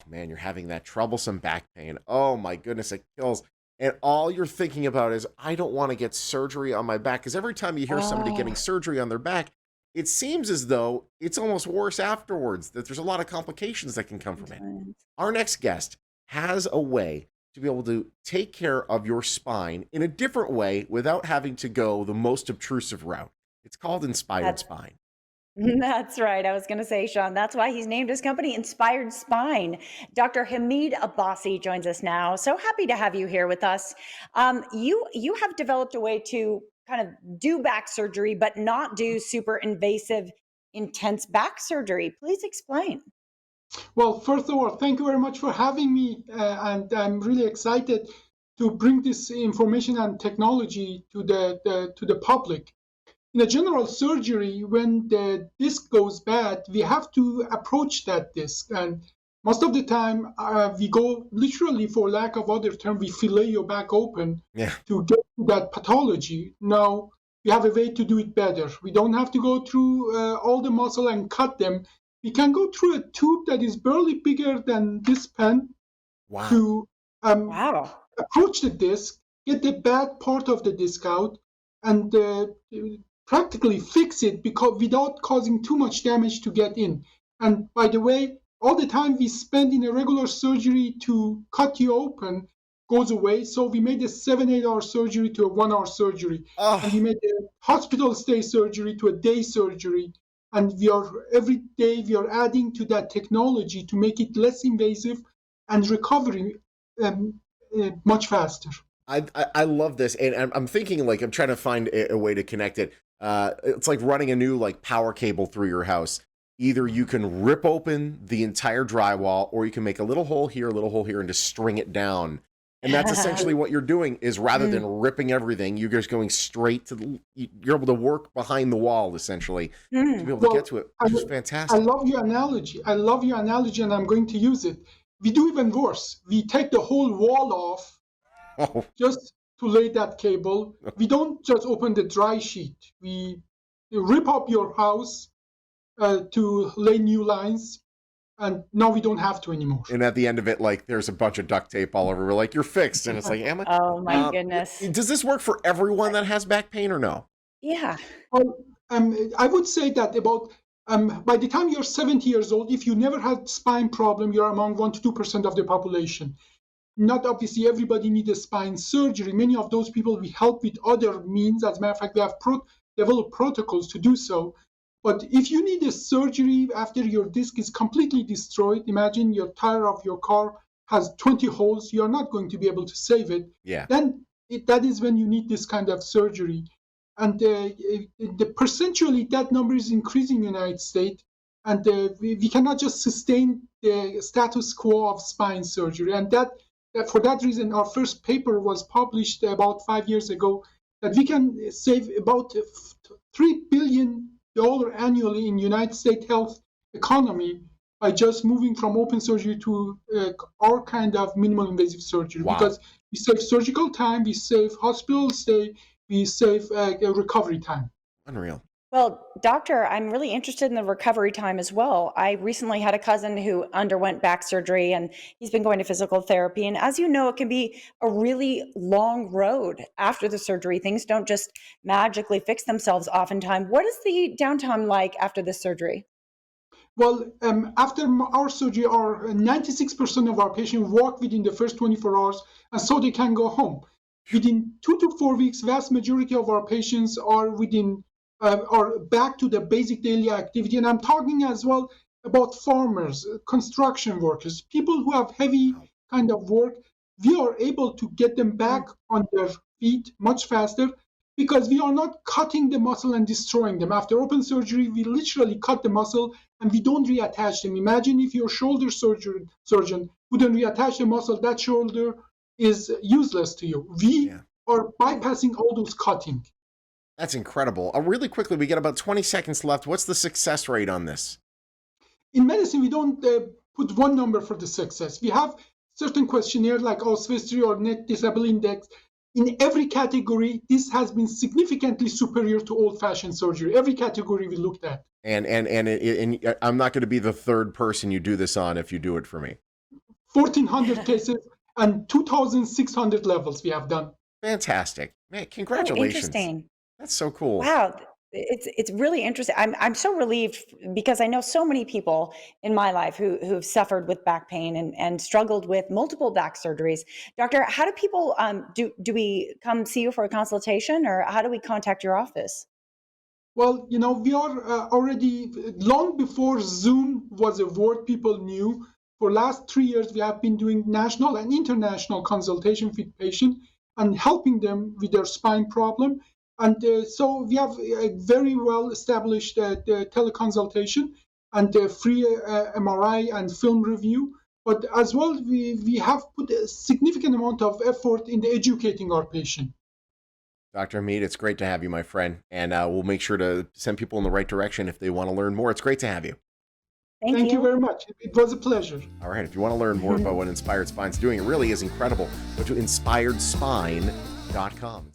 man, you're having that troublesome back pain. Oh my goodness, it kills. And all you're thinking about is, I don't want to get surgery on my back. Because every time you hear somebody getting Oh, surgery on their back, it seems as though it's almost worse afterwards, that there's a lot of complications that can come from it. sometimes. Our next guest has a way to be able to take care of your spine in a different way without having to go the most obtrusive route. It's called Inspired That's Spine. that's right. I was going to say, Sean, that's why he's named his company Inspired Spine. Dr. Hamid Abbasi joins us now. So happy to have you here with us. You have developed a way to kind of do back surgery, but not do super invasive, intense back surgery. Please explain. Well, first of all, thank you very much for having me, and I'm really excited to bring this information and technology to the public. In a general surgery, when the disc goes bad, we have to approach that disc, and most of the time we go literally, for lack of other term, we fillet your back open Yeah. to get to that pathology. Now we have a way to do it better. We don't have to go through all the muscle and cut them. We can go through a tube that is barely bigger than this pen Wow. to Wow. approach the disc, get the bad part of the disc out, and practically fix it because without causing too much damage to get in. And by the way, all the time we spend in a regular surgery to cut you open goes away. So we made a 7-8 hour surgery to a 1 hour surgery. And we Oh, made a hospital stay surgery to a day surgery. And every day we are adding to that technology to make it less invasive and recovery much faster. I love this, and I'm thinking, like, I'm trying to find a way to connect it. It's like running a new like power cable through your house. Either you can rip open the entire drywall, or you can make a little hole here, a little hole here, and just string it down. And that's essentially what you're doing. Is rather than Mm, ripping everything, you're just going straight to you're able to work behind the wall essentially to be mm. able to get Well, to it, I, which is I fantastic. love your analogy. I love your analogy, and I'm going to use it. We do even worse. We take the whole wall off Oh, just to lay that cable. We don't just open the dry sheet. We rip up your house to lay new lines, and now we don't have to anymore. and at the end of it, like there's a bunch of duct tape all over. We're like, you're fixed, and it's like, am I? Oh my Uh, goodness. does this work for everyone that has back pain or no? Yeah. Well, I would say that about by the time you're 70 years old, if you never had spine problem, you're among 1 to 2% of the population. Not obviously everybody needs a spine surgery. Many of those people we help with other means. As a matter of fact, we have developed protocols to do so. But if you need a surgery after your disc is completely destroyed, imagine your tire of your car has 20 holes, you're not going to be able to save it. Yeah. Then that is when you need this kind of surgery. And percentually, that number is increasing in the United States. And we cannot just sustain the status quo of spine surgery. And for that reason, our first paper was published about 5 years ago that we can save about $3 billion annually in United States health economy by just moving from open surgery to our kind of minimal invasive surgery. Wow. Because we save surgical time, we save hospital stay, we save recovery time. Unreal. Well, doctor, I'm really interested in the recovery time as well. I recently had a cousin who underwent back surgery and he's been going to physical therapy. And as you know, it can be a really long road after the surgery. Things don't just magically fix themselves oftentimes. What is the downtime like after the surgery? Well, after our surgery, our 96% of our patients walk within the first 24 hours, and so they can go home. Within 2 to 4 weeks, vast majority of our patients are back to the basic daily activity. And I'm talking as well about farmers, construction workers, people who have heavy Wow. kind of work. We are able to get them back Mm, on their feet much faster because we are not cutting the muscle and destroying them. After open surgery, we literally cut the muscle and we don't reattach them. Imagine if your shoulder surgeon wouldn't reattach the muscle, that shoulder is useless to you. We Yeah. are bypassing all those cutting. That's incredible. Really quickly, we got about 20 seconds left. What's the success rate on this? In medicine, we don't put one number for the success. We have certain questionnaires like OSFISTRI or Net Disability Index. In every category, this has been significantly superior to old-fashioned surgery. Every category we looked at. And I'm not going to be the third person you do this on if you do it for me. 1,400 cases and 2,600 levels we have done. Fantastic. Man, Oh, congratulations. interesting. That's so cool. Wow, it's really interesting. I'm so relieved because I know so many people in my life who've suffered with back pain and struggled with multiple back surgeries. Doctor, how do people do we come see you for a consultation, or how do we contact your office? Well, we are already long before Zoom was a word people knew. For last 3 years, we have been doing national and international consultation with patients and helping them with their spine problem. And so we have a very well established teleconsultation and free MRI and film review. But as well, we have put a significant amount of effort in educating our patient. Dr. Hamid, it's great to have you, my friend. And we'll make sure to send people in the right direction if they want to learn more. It's great to have you. Thank you very much. It was a pleasure. All right. If you want to learn more about what Inspired Spine's doing, it really is incredible. Go to inspiredspine.com.